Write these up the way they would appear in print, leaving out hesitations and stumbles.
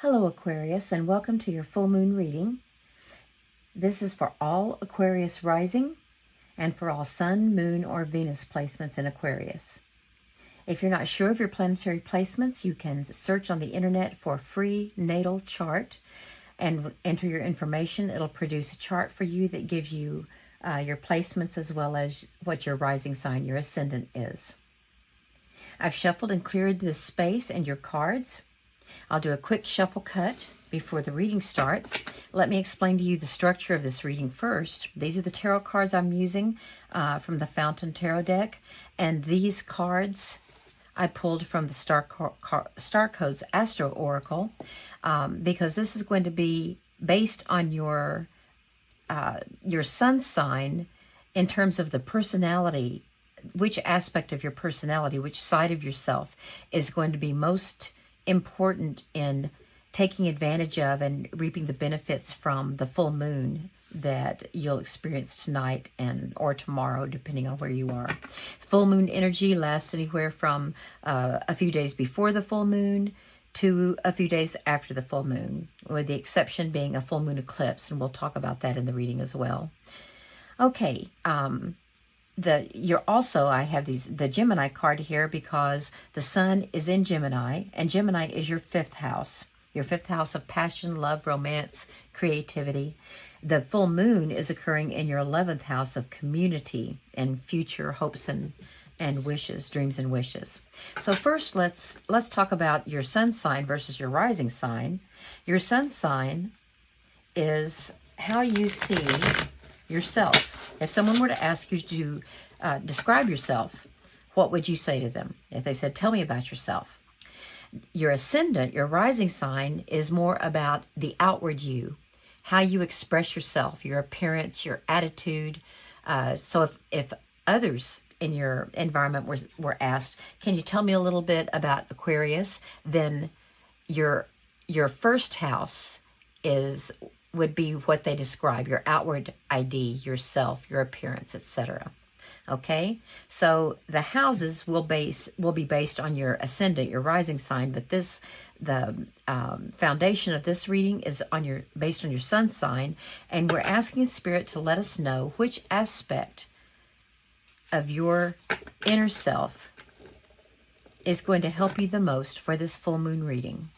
Hello Aquarius, and welcome to your full moon reading. This is for all Aquarius rising and for all Sun, Moon, or Venus placements in Aquarius. If you're not sure of your planetary placements, you can search on the internet for a free natal chart and enter your information. It'll produce a chart for you that gives you your placements as well as what your rising sign, your ascendant is. I've shuffled and cleared this space and your cards. I'll do a quick shuffle cut before the reading starts. Let me explain to you the structure of this reading first. These are the tarot cards I'm using from the Fountain Tarot deck, and these cards I pulled from the Star Codes Astro Oracle because this is going to be based on your sun sign in terms of the personality, which aspect of your personality, which side of yourself is going to be most important in taking advantage of and reaping the benefits from the full moon that you'll experience tonight or tomorrow, depending on where you are. Full moon energy lasts anywhere from a few days before the full moon to a few days after the full moon, with the exception being a full moon eclipse, and we'll talk about that in the reading as well. Okay, I have the Gemini card here because the sun is in Gemini, and Gemini is your fifth house of passion, love, romance, creativity. The full moon is occurring in your 11th house of community and future hopes and wishes, dreams and wishes. So first, let's talk about your sun sign versus your rising sign. Your sun sign is how you see yourself. If someone were to ask you to describe yourself, what would you say to them? If they said, tell me about yourself. Your ascendant, your rising sign, is more about the outward you, how you express yourself, your appearance, your attitude. So if others in your environment were asked, can you tell me a little bit about Aquarius? Then your first house would be what they describe, your outward ID, yourself, your appearance, etc. Okay, so the houses will be based on your ascendant, your rising sign, but the foundation of this reading is based on your sun sign, and we're asking Spirit to let us know which aspect of your inner self is going to help you the most for this full moon reading.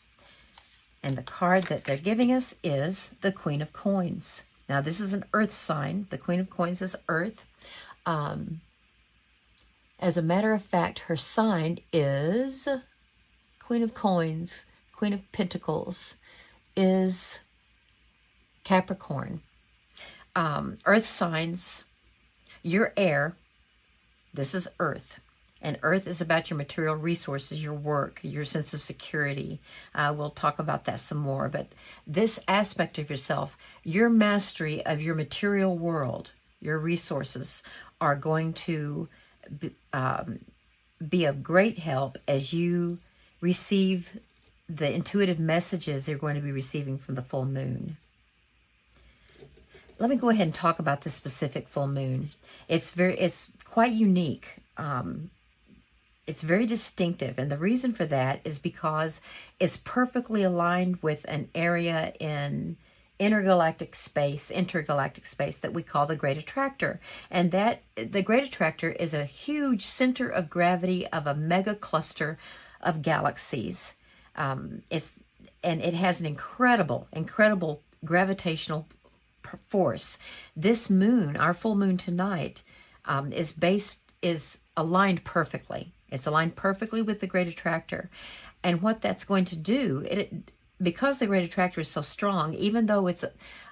And the card that they're giving us is the Queen of Coins. Now, this is an earth sign. The Queen of Coins is earth. As a matter of fact, her sign is Queen of Coins, Queen of Pentacles, is Capricorn. Earth signs, your air, this is earth. And earth is about your material resources, your work, your sense of security. We'll talk about that some more. But this aspect of yourself, your mastery of your material world, your resources, are going to be of great help as you receive the intuitive messages you're going to be receiving from the full moon. Let me go ahead and talk about this specific full moon. It's quite unique. It's very distinctive, and the reason for that is because it's perfectly aligned with an area in intergalactic space that we call the Great Attractor. And that the Great Attractor is a huge center of gravity of a mega cluster of galaxies. It has an incredible gravitational force. This moon, our full moon tonight, is aligned perfectly. It's aligned perfectly with the Great Attractor. And what that's going to do, because the Great Attractor is so strong, even though it's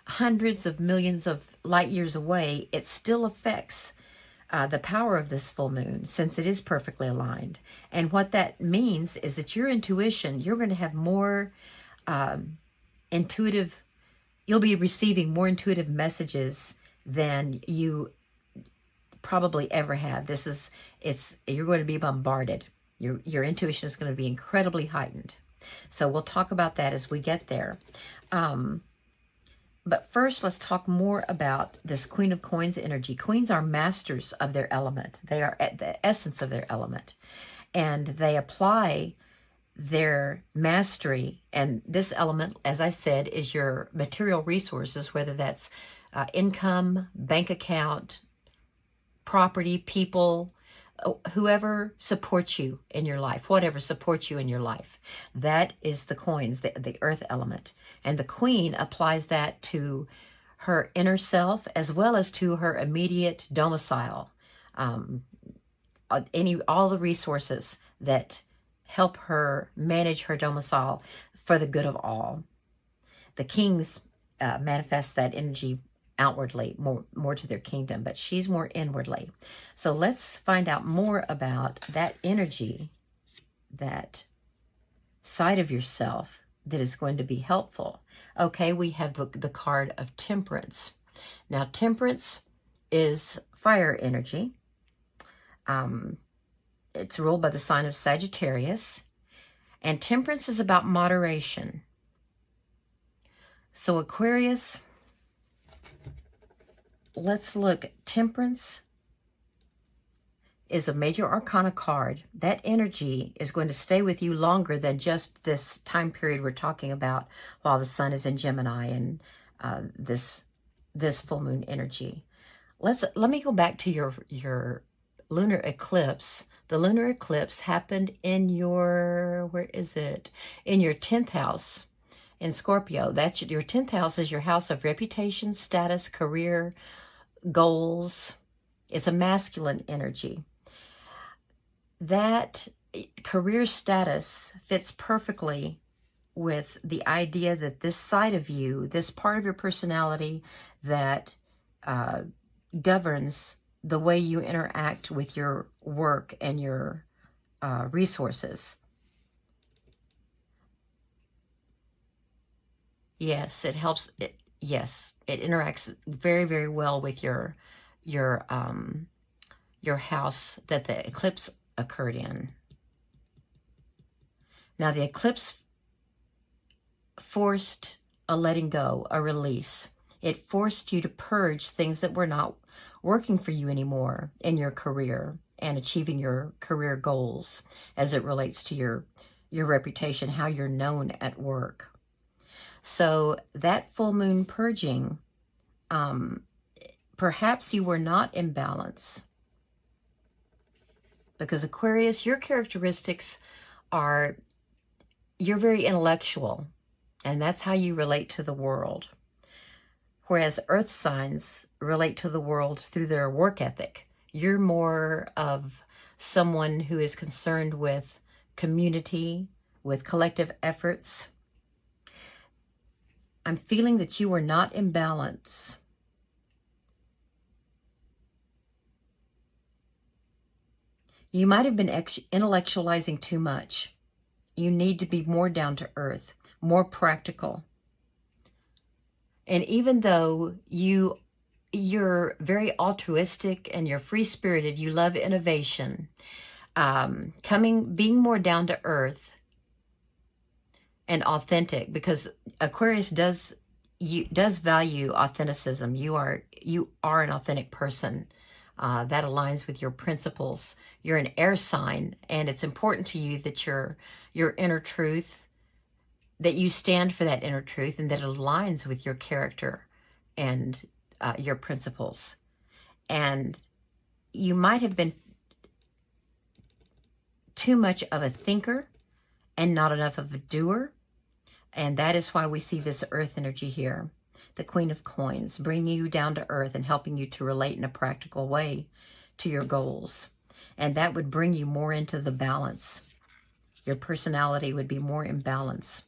hundreds of millions of light years away, it still affects the power of this full moon, since it is perfectly aligned. And what that means is that your intuition, you're going to have more you'll be receiving more intuitive messages than you probably ever have. You're going to be bombarded. Your intuition is going to be incredibly heightened. So we'll talk about that as we get there. But first, let's talk more about this Queen of Coins energy. Queens are masters of their element. They are at the essence of their element. And they apply their mastery. And this element, as I said, is your material resources, whether that's income, bank account, property, people, whoever supports you in your life, whatever supports you in your life. That is the coins, the earth element. And the queen applies that to her inner self as well as to her immediate domicile. All the resources that help her manage her domicile for the good of all. The kings manifest that energy outwardly, more to their kingdom, but she's more inwardly. So let's find out more about that energy, that side of yourself that is going to be helpful. Okay, we have the card of Temperance. Now, Temperance is fire energy. It's ruled by the sign of Sagittarius, and Temperance is about moderation. So Aquarius, let's look. Temperance is a major arcana card. That energy is going to stay with you longer than just this time period we're talking about while the sun is in Gemini and this full moon energy. Let me go back to your lunar eclipse. The lunar eclipse happened in your, where is it? In your 10th house in Scorpio. That's your 10th house is your house of reputation, status, career, goals. It's a masculine energy. That career status fits perfectly with the idea that this side of you, this part of your personality that governs the way you interact with your work and your resources. Yes, it helps. Yes, it interacts very, very well with your house that the eclipse occurred in. Now, the eclipse forced a letting go, a release. It forced you to purge things that were not working for you anymore in your career and achieving your career goals as it relates to your reputation, how you're known at work. So that full moon purging, perhaps you were not in balance. Because Aquarius, your characteristics are, you're very intellectual, and that's how you relate to the world. Whereas earth signs relate to the world through their work ethic. You're more of someone who is concerned with community, with collective efforts. I'm feeling that you are not in balance. You might have been intellectualizing too much. You need to be more down to earth, more practical. And even though you're very altruistic and you're free-spirited, you love innovation, being more down to earth and authentic, because Aquarius does value authenticism. You are an authentic person. That aligns with your principles. You're an air sign, and it's important to you that your inner truth, that you stand for that inner truth, and that it aligns with your character and your principles. And you might have been too much of a thinker and not enough of a doer. And that is why we see this earth energy here. The Queen of Coins, bringing you down to earth and helping you to relate in a practical way to your goals. And that would bring you more into the balance. Your personality would be more in balance.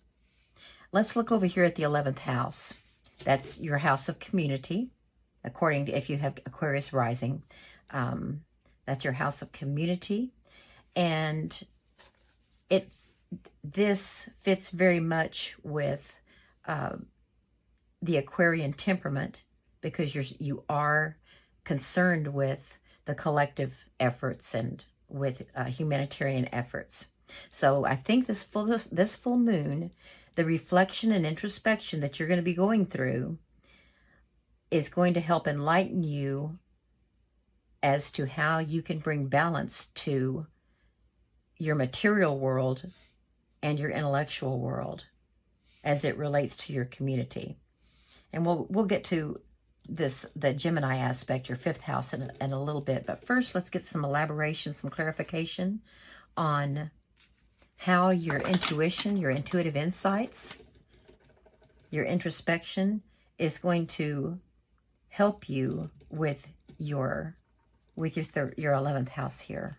Let's look over here at the 11th house. That's your house of community, according to if you have Aquarius rising. That's your house of community. And this fits very much with the Aquarian temperament, because you are concerned with the collective efforts and with humanitarian efforts. So I think this full moon, the reflection and introspection that you're going to be going through is going to help enlighten you as to how you can bring balance to your material world and your intellectual world as it relates to your community. And we'll get to this, the Gemini aspect, your fifth house, in a little bit. But first, let's get some elaboration, some clarification on how your intuition, your intuitive insights, your introspection is going to help you with your 11th house here.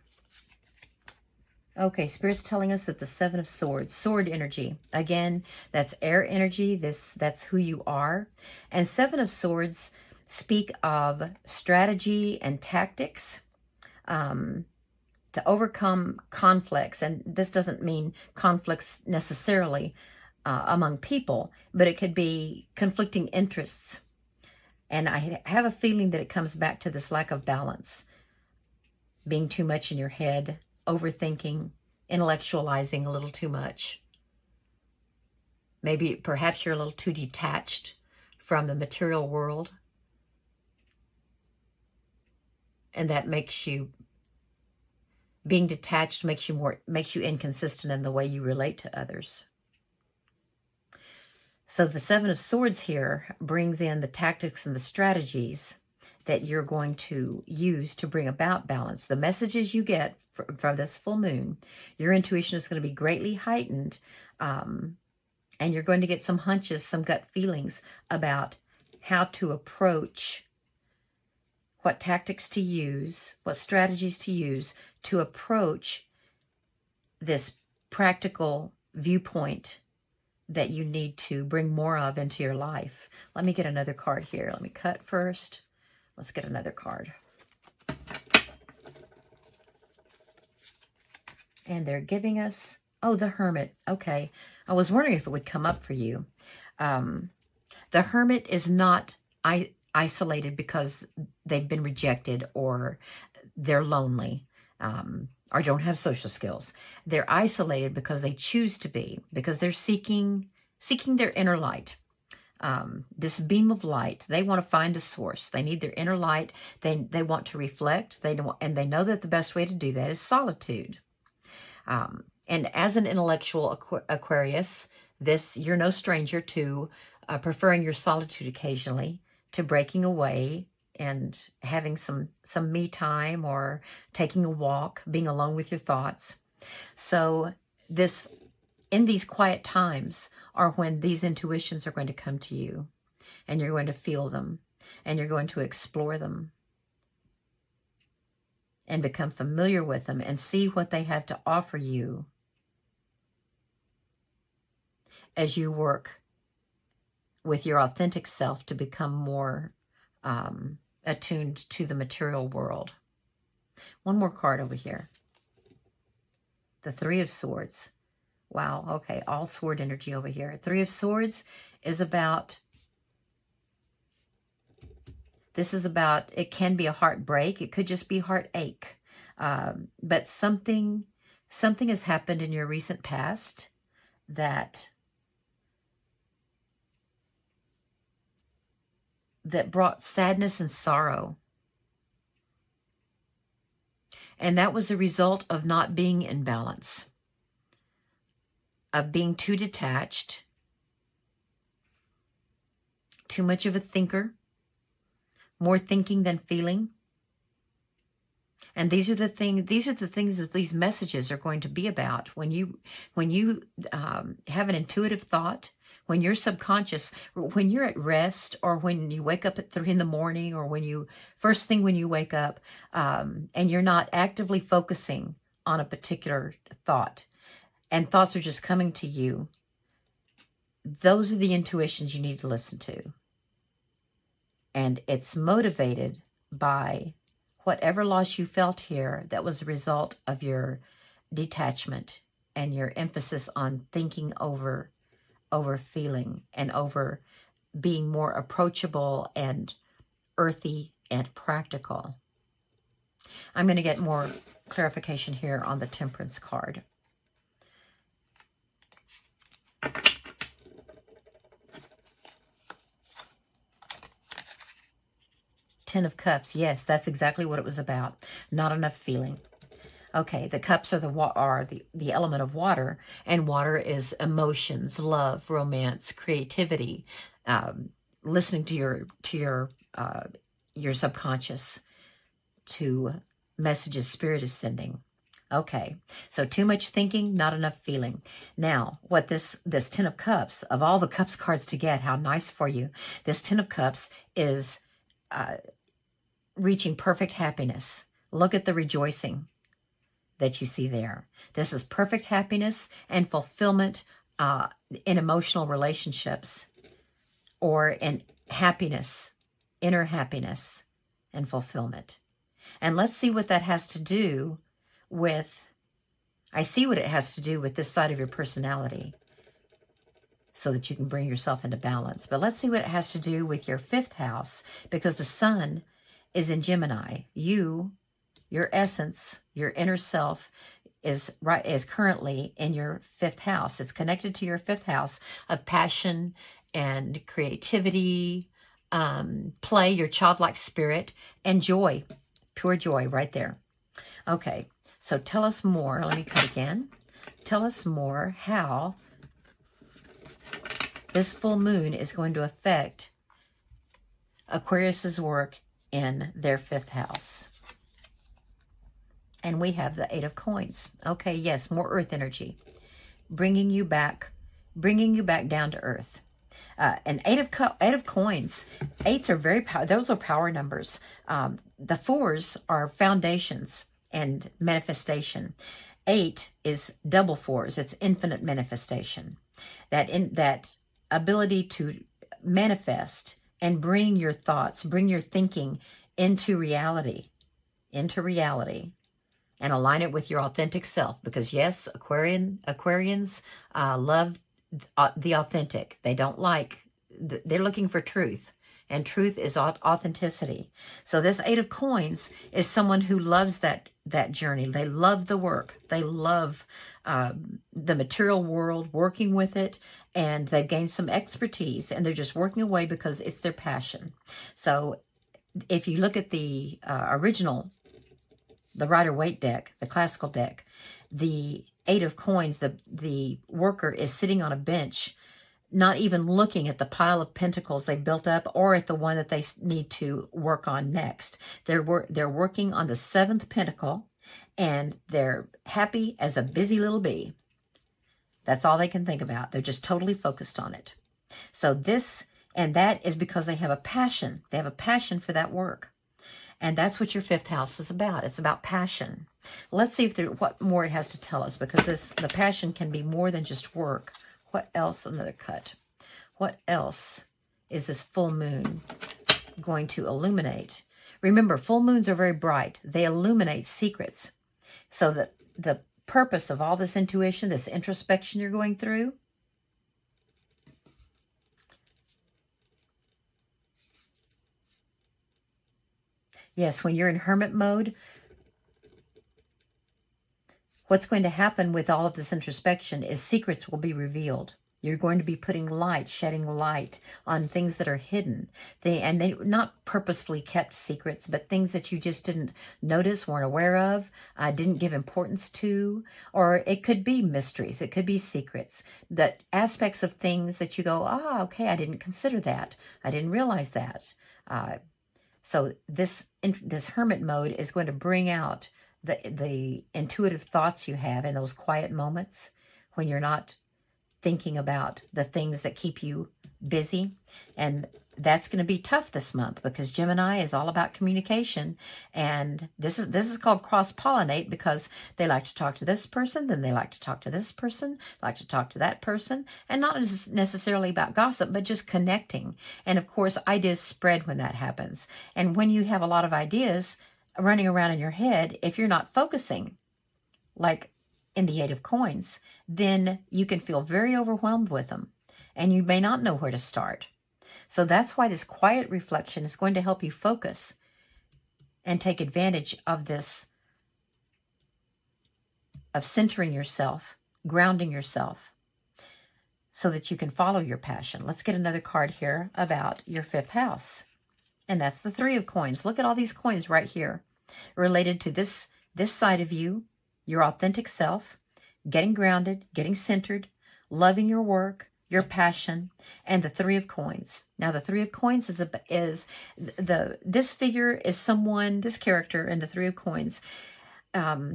Okay, Spirit's telling us that the Seven of Swords, sword energy. Again, that's air energy. That's who you are. And Seven of Swords speak of strategy and tactics to overcome conflicts. And this doesn't mean conflicts necessarily among people, but it could be conflicting interests. And I have a feeling that it comes back to this lack of balance, being too much in your head, overthinking, intellectualizing a little too much. Maybe, perhaps you're a little too detached from the material world. And that makes you, being detached makes you inconsistent in the way you relate to others. So the Seven of Swords here brings in the tactics and the strategies that you're going to use to bring about balance. The messages you get from this full moon, your intuition is going to be greatly heightened, and you're going to get some hunches, some gut feelings about how to approach, what tactics to use, what strategies to use to approach this practical viewpoint that you need to bring more of into your life. Let me get another card here. Let me cut first. Let's get another card. And they're giving us, oh, the Hermit. Okay. I was wondering if it would come up for you. The Hermit is not isolated because they've been rejected or they're lonely. Or don't have social skills. They're isolated because they choose to be, because they're seeking their inner light. This beam of light, they want to find a source. They need their inner light. They want to reflect. And they know that the best way to do that is solitude. And as an intellectual Aquarius, you're no stranger to preferring your solitude occasionally to breaking away and having some me time, or taking a walk, being alone with your thoughts. So in these quiet times are when these intuitions are going to come to you, and you're going to feel them, and you're going to explore them and become familiar with them and see what they have to offer you as you work with your authentic self to become more attuned to the material world. One more card over here. The Three of Swords. Wow, okay, all sword energy over here. Three of Swords is about, it can be a heartbreak. It could just be heartache. But something has happened in your recent past that brought sadness and sorrow. And that was a result of not being in balance, of being too detached, too much of a thinker, more thinking than feeling. And these are the things that these messages are going to be about. When you have an intuitive thought, when you're subconscious, when you're at rest, or when you wake up at 3 in the morning, or first thing when you wake up, and you're not actively focusing on a particular thought, and thoughts are just coming to you, those are the intuitions you need to listen to. And it's motivated by whatever loss you felt here that was a result of your detachment and your emphasis on thinking over feeling, and over being more approachable and earthy and practical. I'm going to get more clarification here on the Temperance card. Ten of Cups. Yes, that's exactly what it was about. Not enough feeling. Okay, the cups are the element of water, and water is emotions, love, romance, creativity, um, listening to your subconscious, to messages Spirit is sending. Okay, so too much thinking, not enough feeling. Now, what this Ten of Cups, of all the Cups cards to get, how nice for you. This Ten of Cups is uh, reaching perfect happiness. Look at the rejoicing that you see there. This is perfect happiness and fulfillment in emotional relationships, or in happiness, inner happiness and fulfillment. And let's see what that has to do with, I see what it has to do with this side of your personality, so that you can bring yourself into balance. But let's see what it has to do with your 5th house, because the sun is in Gemini. Your essence, your inner self is currently in your 5th house. It's connected to your 5th house of passion and creativity, play, your childlike spirit, and joy, pure joy right there. Okay, so tell us more. Let me cut again. Tell us more how this full moon is going to affect Aquarius's work in their 5th house. And we have the 8 of Coins. Okay, yes, more earth energy, bringing you back down to earth. And eight of Coins. 8s are very powerful. Those are power numbers. The 4s are foundations and manifestation. 8 is double 4s. It's infinite manifestation. That ability to manifest and bring your thoughts, bring your thinking into reality, and align it with your authentic self. Because yes, Aquarians love the authentic. They don't like, they're looking for truth, and truth is authenticity. So this 8 of Coins is someone who loves that journey. They love the work. They love the material world, working with it, and they've gained some expertise, and they're just working away because it's their passion. So if you look at the original, the Rider-Waite deck, the classical deck, the 8 of Coins, the worker is sitting on a bench, not even looking at the pile of pentacles they built up, or at the one that they need to work on next. They're working on the 7th pentacle, and they're happy as a busy little bee. That's all they can think about. They're just totally focused on it. So that is because they have a passion. They have a passion for that work. And that's what your 5th house is about. It's about passion. Let's see what more it has to tell us, because the passion can be more than just work. What else? Another cut. What else is this full moon going to illuminate? Remember, full moons are very bright. They illuminate secrets. So that the purpose of all this intuition, this introspection you're going through, yes, when you're in hermit mode, what's going to happen with all of this introspection is secrets will be revealed. You're going to be putting light, shedding light on things that are hidden. They not purposefully kept secrets, but things that you just didn't notice, weren't aware of, didn't give importance to, or it could be mysteries. It could be secrets, that aspects of things that you go, okay, I didn't consider that. I didn't realize that. So this hermit mode is going to bring out the intuitive thoughts you have in those quiet moments when you're not thinking about the things that keep you busy. And that's going to be tough this month, because Gemini is all about communication. And this is called cross-pollinate, because they like to talk to this person, then they like to talk to this person, like to talk to that person, and not necessarily about gossip, but just connecting. And of course, ideas spread when that happens. And when you have a lot of ideas running around in your head, if you're not focusing, like in the 8 of Coins, then you can feel very overwhelmed with them, and you may not know where to start. So that's why this quiet reflection is going to help you focus and take advantage of this, of centering yourself, grounding yourself, so that you can follow your passion. Let's get another card here about your 5th house. And that's the 3 of Coins. Look at all these coins right here related to this side of you, your authentic self, getting grounded, getting centered, loving your work, your passion, and the Three of Coins. Now, the Three of Coins this figure is someone, this character in the Three of Coins.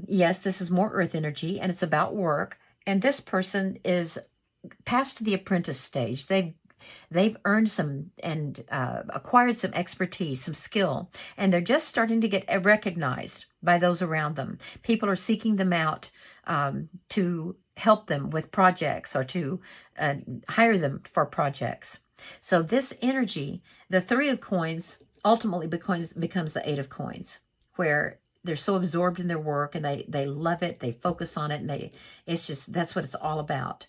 Yes, this is more earth energy, and it's about work. And this person is past the apprentice stage. They've earned some and acquired some expertise, some skill, and they're just starting to get recognized by those around them. People are seeking them out to help them with projects or to hire them for projects. So this energy, the Three of Coins, ultimately becomes the Eight of Coins, where they're so absorbed in their work and they love it, they focus on it, and it's just, that's what it's all about.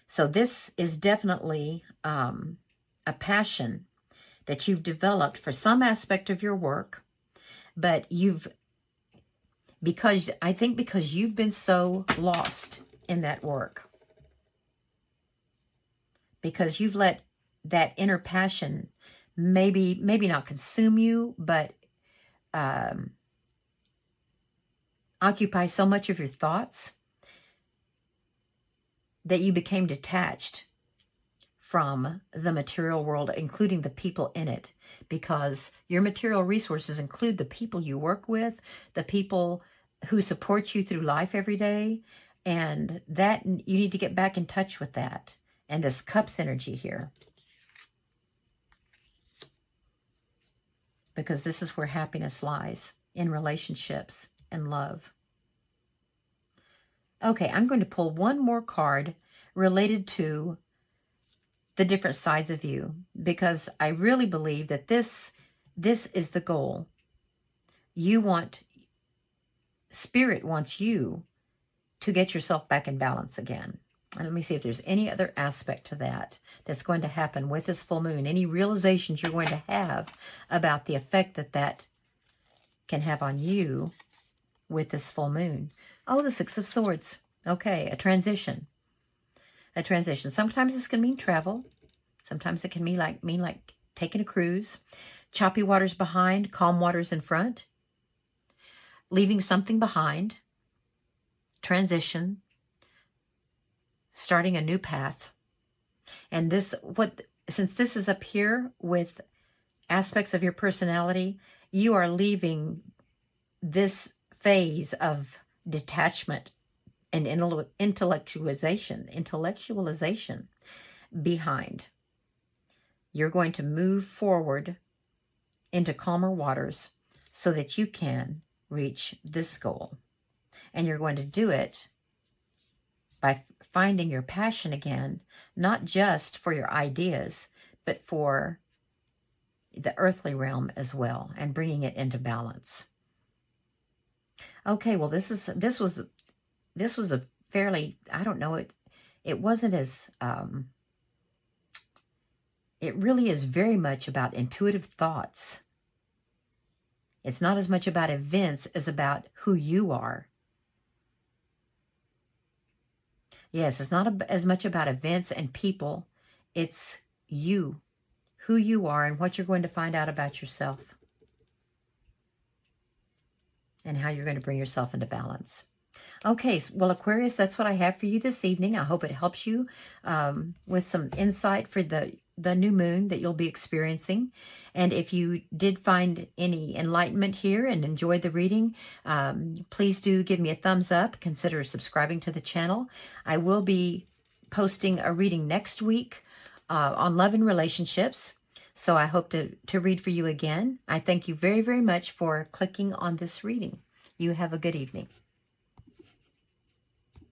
So this is definitely a passion that you've developed for some aspect of your work, but because you've been so lost in that work, because you've let that inner passion maybe not consume you, but occupy so much of your thoughts that you became detached from the material world, including the people in it, because your material resources include the people you work with, the people who support you through life every day, and that you need to get back in touch with that. And this Cups energy here, because this is where happiness lies, in relationships and love. Okay, I'm going to pull one more card related to the different sides of you, because I really believe that this is the goal. Spirit wants you to get yourself back in balance again. And let me see if there's any other aspect to that that's going to happen with this full moon. Any realizations you're going to have about the effect that can have on you with this full moon. Oh, the Six of Swords. Okay, a transition. A transition. Sometimes this can mean travel. Sometimes it can mean like taking a cruise. Choppy waters behind, calm waters in front. Leaving something behind. Transition. Starting a new path. And since this is up here with aspects of your personality, you are leaving this phase of detachment and intellectualization behind. You're going to move forward into calmer waters so that you can reach this goal. And you're going to do it by finding your passion again, not just for your ideas, but for the earthly realm as well, and bringing it into balance. Okay, well, this was a fairly, I don't know, it wasn't as, it really is very much about intuitive thoughts. It's not as much about events as about who you are. Yes, it's not as much about events and people. It's you, who you are, and what you're going to find out about yourself. And how you're going to bring yourself into balance. Okay, well, Aquarius, that's what I have for you this evening. I hope it helps you with some insight for the new moon that you'll be experiencing. And if you did find any enlightenment here and enjoyed the reading, please do give me a thumbs up. Consider subscribing to the channel. I will be posting a reading next week on love and relationships. So I hope to read for you again. I thank you very, very much for clicking on this reading. You have a good evening.